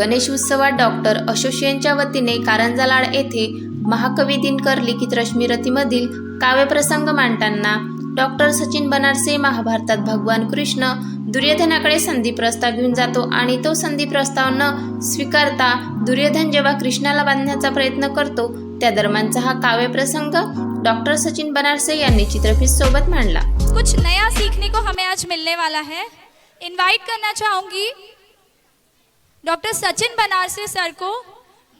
गणेश उत्सवात डॉक्टर असोसिएशनच्या वतीने कारंजा लाड येथे महाकवी दिनकर लिखित रश्मिरथीमधील काव्यप्रसंग मांडताना डॉक्टर सचिन बनारसे महाभारतात भगवान कृष्ण दुर्योधनाकडे संधी प्रस्ताव घेऊन जातो आणि तो संधी प्रस्ताव न स्वीकारता दुर्योधन जेव्हा कृष्णाला बांधण्याचा प्रयत्न करतो त्या दरम्यानचा हा काव्यप्रसंग डॉक्टर सचिन बनारसे यांनी चित्रफित सोबत मांडला। कुछ नया सीखने को हमें आज मिलने वाला है। इनवाइट करना चाहूंगी डॉक्टर सचिन बनारसे सर को,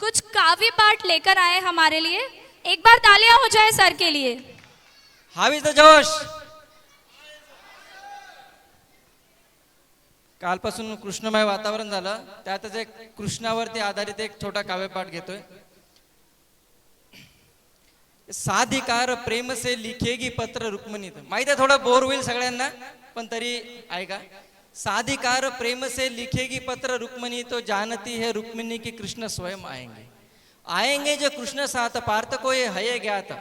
कुछ काव्य पाठ लेकर आए हमारे लिए। एक बार तालियां हो जाए सर के लिए। हावीच जोश। कालपासून कृष्णमय वातावरण झालं, त्यातच एक कृष्णावरती आधारित एक छोटा काव्यपाठ घेतोय। साधिकार प्रेम से लिखेगी पत्र रुक्मिणी। माहिती आहे थोडा बोर होईल सगळ्यांना, पण तरी ऐका। साधिकार प्रेम से लिखेगी पत्र रुक्मिणी, तो जानती है रुक्मिणी की कृष्ण स्वयं आएंगे। आएंगे जो कृष्ण साथ पार्थ को ये है ज्ञात,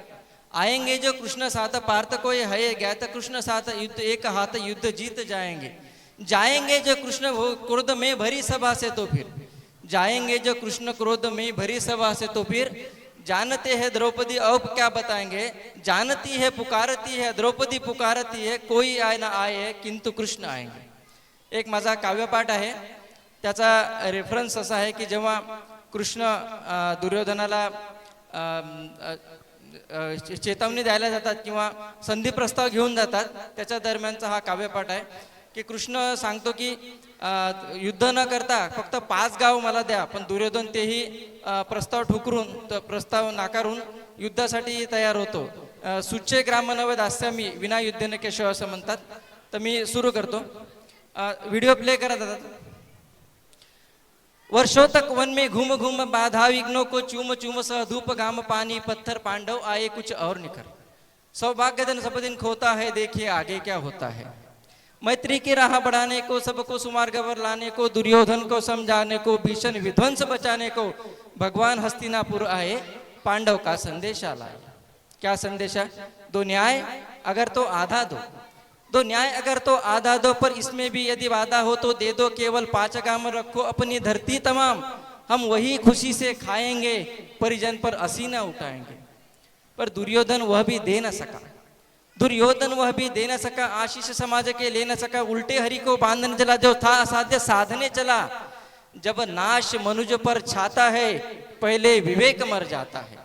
आएंगे जो कृष्ण साथ पार्थ को ये है ज्ञात, कृष्ण साथ युद्ध एक हाथ युद्ध जीत जाएंगे। जाएंगे जो कृष्ण क्रोध में भरी सभा से तो फिर, जाएंगे जो कृष्ण क्रोध में भरी सभा से तो फिर, जानते हैं द्रौपदी अब क्या बताएंगे, जानती है पुकारती है द्रौपदी पुकारती है, कोई आए ना आए किंतु कृष्ण आएंगे। एक माझा काव्यपाठ आहे, त्याचा रेफरन्स असा आहे की जेव्हा कृष्ण दुर्योधनाला चेतावणी द्यायला जातात किंवा संधी प्रस्ताव घेऊन जातात, त्याच्या दरम्यानचा हा काव्यपाठ आहे की कृष्ण सांगतो की युद्ध न करता फक्त 5 गाव मला द्या, पण दुर्योधन तेही प्रस्ताव ठुकरून प्रस्ताव नाकारून युद्धासाठी तयार होतो। सुच्चे ग्राम नव दास्यामी विना युद्धेन केशव असं म्हणतात। तर मी सुरू करतो, व्हिडिओ प्ले करा दादा। वर्षों तक वन में घूम घूम बाधा विघ्नों को चूम चूम सा धूप घाम पानी पत्थर पांडव आए कुछ और निखर, सौभाग्य दिन सब दिन खोता है देखिए आगे क्या होता है। मैत्री की राह बढ़ाने को सबको सुमार्ग पर लाने को, दुर्योधन को समझाने को भीषण विध्वंस बचाने को भगवान हस्तिनापुर आए, पांडव का संदेशा लाए। क्या संदेशा? दो न्याय अगर तो आधा दो, दो न्याय अगर तो आधा दो, पर इसमें भी यदि वादा हो तो दे दो, केवल 5 गाम रखो अपनी धरती तमाम, हम वही खुशी से खाएंगे परिजन पर असीना उठाएंगे। पर दुर्योधन वह भी दे न सका, दुर्योधन वह भी दे न सका, आशीष समाज के ले न सका, उल्टे हरि को बांधने चला जो था असाध्य साधने चला। जब नाश मनुज पर छाता है पहले विवेक मर जाता है।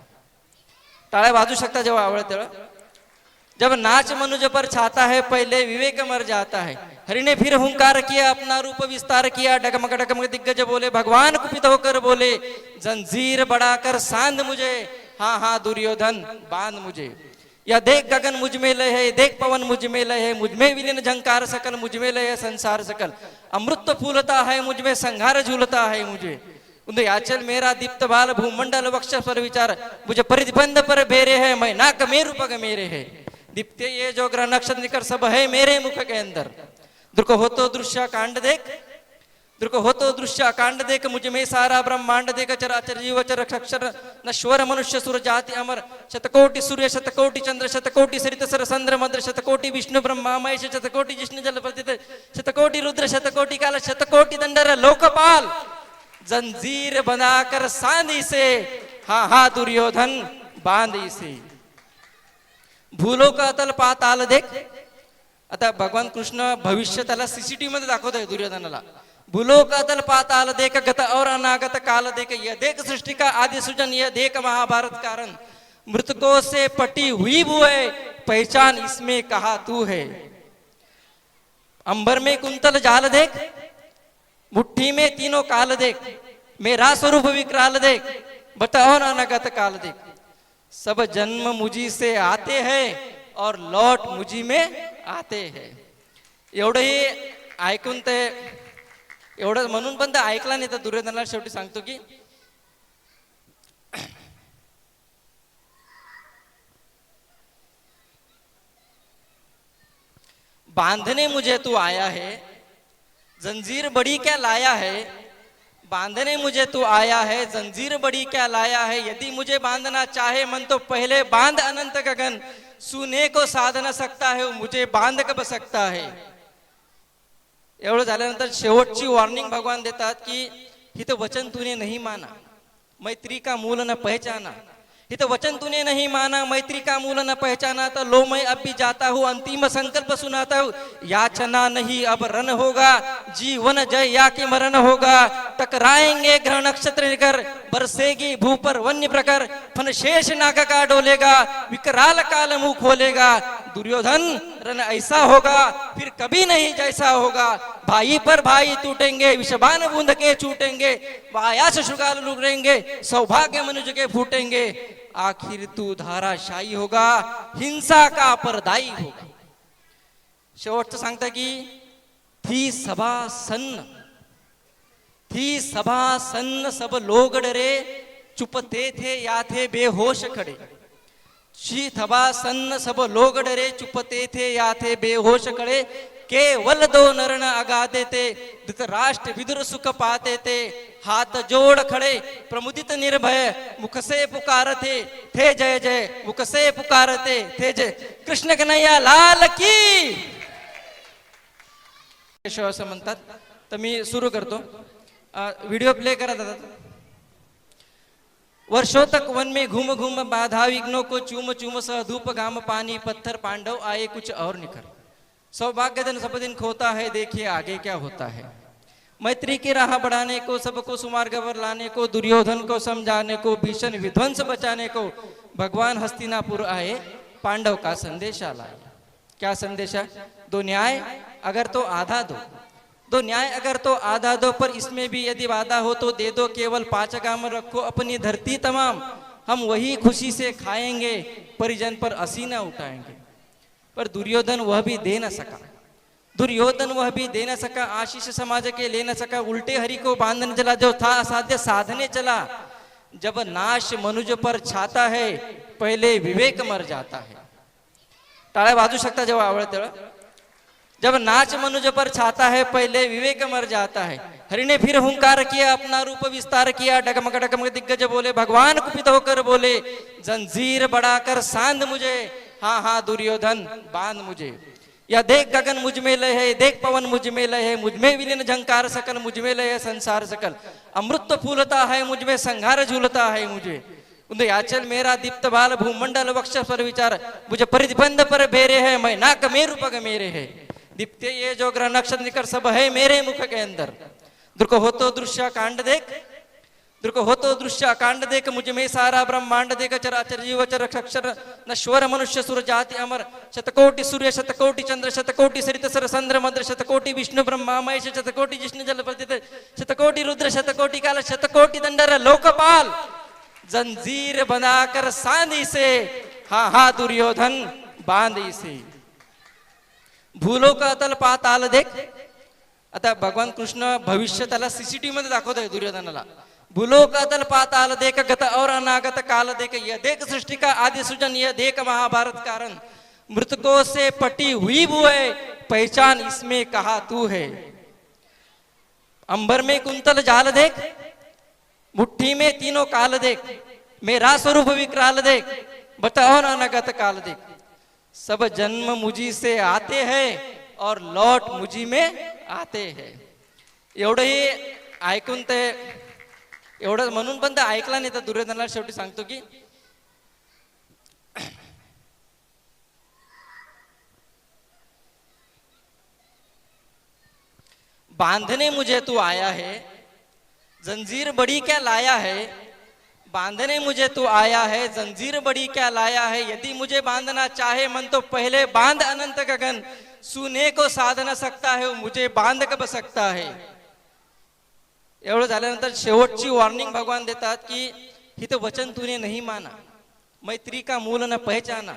टाळ्या वाजू शकता जेव्हा आवडत तेव्हा। जब नाच मनुज पर छाता है पहले विवेक मर जाता है। हरि ने फिर हुंकार किया अपना रूप विस्तार किया, डगमग डगमग दिग्गज बोले भगवान कुपित होकर बोले, जंजीर बढ़ाकर सांध मुझे, हाँ हाँ दुर्योधन बांध मुझे। या देख गगन मुझ में लय है, देख पवन मुझ में लय है, मुझ में विलीन झंकार सकल, मुझ में लय है संसार सकल, अमृत फूलता है मुझ में संहार झूलता है मुझे। याचल मेरा दीप्त बाल भूमंडल वक्ष पर विचार, मुझे परिबंध पर बेरे है, मैं नाक मेरु पग मेरे है, दीप्ते ये जो ग्रह नक्षत्र निकर सब है मेरे मुख के अंदर। दुर्को हो तो दृश्य कांड देख, दुर्को हो तो दृश्य कांड देख, मुझ में सारा ब्रह्मांड देख, चराचर जीव चर अक्षर नश्वर मनुष्य सुर जाति अमर, शतकोटि सूर्य शतकोटि चंद्र शतकोटि सरित सर संद्र मद्र, शतकोटि विष्णु ब्रह्मा महेश, शतकोटि जिष्णु जल प्रतित, शतकोटि रुद्र शतकोटि काल, शतकोटि दंडर लोकपाल, जंजीर बनाकर सांधी से, हाँ हाँ दुर्योधन बांधी से। भूलो का तल पाताल देख। आता भगवान कृष्ण भविष्य त्याला सीसीटीव्ही मध्ये दाखवतोय दुर्योधनाला। भूलो का तल पाताल देख, गत और अनागत काल देख, यह देख सृष्टि का आदि सृजन, यह देख महाभारत कारण, मृतकों से पटी हुई भुए, पहचान इसमें कहा तू है। अंबर में कुंतल जाल देख, मुट्ठी में तीनों काल देख, मेरा स्वरूप विकराल देख, बता और अनागत काल देख, सब जन्म मुझी से आते हैं और लौट मुझी में आते हैं। एवढंही ऐकून ते एवढं म्हणून पण ते ऐकला नाही, तर दुर्योधनाला शेवटी सांगतो की बांधने मुझे तू आया है, जंजीर बड़ी क्या लाया है, बांधने मुझे तू आया है, जंजीर बड़ी क्या लाया है, यदि मुझे बांधना चाहे मन तो पहले बांध अनंत गगन, सुने को साध न सकता है मुझे बांध कब सकता है। एवढं झाल्यानंतर शेवटची वॉर्निंग भगवान देतात की हित वचन तूने नहीं माना, मैत्री का मूल न पहचाना। हित वचन तूने नहीं माना, मैत्री का मूल न पहचाना, तो लो मैं अब भी जाता हूँ, अंतिम संकल्प सुनाता हूँ। याचना नहीं अब रन होगा, जीवन जय या के मरण होगा। टकराएंगे ग्रह नक्षत्र निकर, बरसेगी भू पर वन्य प्रकर। फन शेष नाग का डोलेगा, विकराल काल मुंह खोलेगा। दुर्योधन रन ऐसा होगा, फिर कभी नहीं जैसा होगा। भाई पर भाई टूटेंगे, विषबान बूंद के छूटेंगे। वायास शुगाल लुटेंगे, सौभाग्य मनुष्य के फूटेंगे। आखिर तू धाराशायी होगा, हिंसा का परदायी होगा। शेवटचं सांगता की थी सभा सन्न, थी सभा सन्न, सब लोग डरे, चुपते थे या थे बेहोश खड़े। शी थबा सन्न, सब लोग डरे, चुपते थे या थे बेहोश खड़े। केवल दो नरण अगाधे थे, धृतराष्ट्र विदुर सुख पाते थे। हाथ जोड़ खड़े प्रमुदित निर्भय, मुख से पुकारते थे जय जय, मुख से पुकारते थे जय। कृष्ण कन्हैया लाल की। असं म्हणतात. तर मी सुरू करतो. व्हिडिओ प्ले करा दादा. वर्षों तक वन में घूम घूम बाधा विघ्नों को चूम चूम, सह धूप घाम पानी पत्थर पांडव आए कुछ और निखर। सौभाग्य धन सब दिन खोता है, देखिए आगे क्या होता है। मैत्री की राह बढ़ाने को, सबको सुमार्ग पर लाने को, दुर्योधन को समझाने को, भीषण विध्वंस बचाने को भगवान हस्तिनापुर आए, पांडव का संदेशा लाए। क्या संदेशा? दो न्याय अगर तो आधा दो, दो न्याय अगर तो आधा दो, पर इसमें भी यदि वादा हो तो दे दो। केवल 5 गाम रखो अपनी धरती तमाम, हम वही खुशी से खाएंगे, परिजन पर असीना उठाएंगे। पर दुर्योधन वह भी दे न सका, दुर्योधन वह भी दे न सका, आशीष समाज के ले न सका। उल्टे हरि को बांधने चला, जो था असाध्य साधने चला। जब नाश मनुज पर छाता है, पहले विवेक मर जाता है। टाळ्या वाजू शकता जेव्हा आवडते तेव्हा. जब नाच मनुज पर छाता है, पहले विवेक मर जाता है। हरि ने फिर हुंकार किया, अपना रूप विस्तार किया। डगमग डगमग दिग्गज बोले, भगवान कुपित होकर बोले, जंजीर बढ़ाकर सांध मुझे, हाँ हाँ दुर्योधन बांध मुझे। या देख गगन मुझ में लय है, देख पवन मुझ में लय है, मुझ में विलीन झंकार सकल, मुझ में लय है संसार सकल। अमृत फूलता है मुझ में, संहार झूलता है मुझे। याचल मेरा दीप्त बाल, भूमंडल वक्ष पर विचार, मुझे परिबंध पर बेरे है, मैं नाक मेरु पग मेरे है। दीप्ते ये जो ग्रह नक्षत्र निकर, सब है मेरे मुख के अंदर। दुर्ग हो तो दृश्य कांड देख, दुर्ग हो तो दृश्य कांड देख, मुझ में सारा ब्रह्मांड देख। चराचर जीव चर अक्षर नश्वर मनुष्य सुर जाति अमर, शतकोटि सूर्य शतकोटि चंद्र, शतकोटि सरित सर संद्र मद्र, शतकोटि विष्णु ब्रह्मा महेश, शतकोटि जिष्णु जल प्रथित, शतकोटि रुद्र, शतकोटि काल, शतकोटि दंडर लोकपाल। जंजीर बनाकर सांधी से, हाँ हाँ दुर्योधन बांधी से। भूलो का तल पाताल देख. आता भगवान कृष्ण भविष्य त्याला सीसीटीव्ही मध्ये दाखवत आहे दुर्योधनाला. भूलो का तल पाताल देख, गत और अनागत काल देख, यह देख सृष्टि का आदि सृजन, यह देख महाभारत कारण. मृतकों से पटी हुई बुए, पहचान इसमें कहा तू है. अंबर में कुंतल जाल देख, मुट्ठी में तीनों काल देख, मेरा स्वरूप विकराल देख, बताओ ना अनागत काल देख. सब जन्म मुझी से आते हैं और लौट मुझी में आते हैं. एवढंही ऐकून ते एवढं म्हणून पण ते ऐकला नाही तर दुर्योधनाला शेवटी सांगतो की बांधने मुझे तू आया है, जंजीर बड़ी क्या लाया है. बांधने मुझे तू आया है, जंजीर बड़ी क्या लाया है. यदि मुझे बांधना चाहे मन तो पहले बांध अनंत गगन. सुने को साध न सकता है, मुझे बांध कब सकता है. एवढं झाल्यानंतर शेवटची वॉर्निंग भगवान देतात की हित वचन तूने नहीं माना, मैत्री का मूल न पहचाना.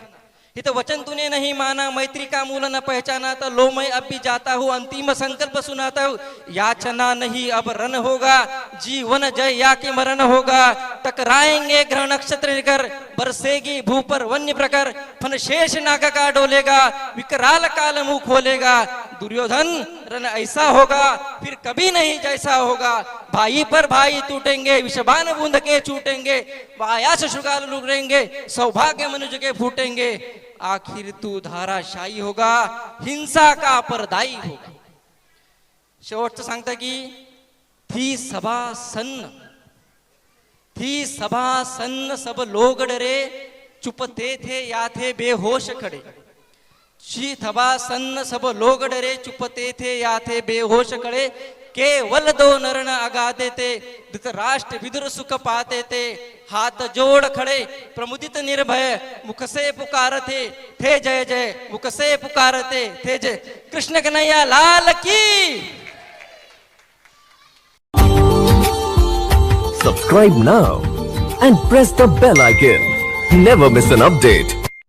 हित वचन तूने नहीं माना, मैत्री का मूल न पहचाना. तो लो मैं अब भी जाता हूँ, अंतिम संकल्प सुनाता हूँ. याचना नहीं अब रन होगा, जीवन जय या के मरण होगा. टकराएंगे ग्रह नक्षत्र निकर, बरसेगी भू पर वन्य प्रकर. फन शेष नाग का डोलेगा, विकराल काल मुंह खोलेगा. दुर्योधन रन ऐसा होगा, फिर कभी नहीं जैसा होगा. भाई पर भाई टूटेंगे, विषबान बूंद के छूटेंगे. वायास शुगाल लुटेंगे, सौभाग्य मनुष्य के फूटेंगे. आखिर तू धाराशायी होगा, हिंसा का परदायी होगा. शेवटचं सांगता की थी सभा सन्न सब लोग डरे, चुपते थे या थे बेहोश खड़े। शी सभा सन्न सब लोग डरे, चुपते थे या थे बेहोश खड़े। केवल दो नरण अगाधे थे, धृतराष्ट्र विदुर सुख पाते थे। हाथ जोड़ खड़े प्रमुदित निर्भय, मुख से पुकारते थे जय जय, मुख से पुकारते थे जय। कृष्ण कन्हैया लाल की। Subscribe now and press the bell icon. Never miss an update.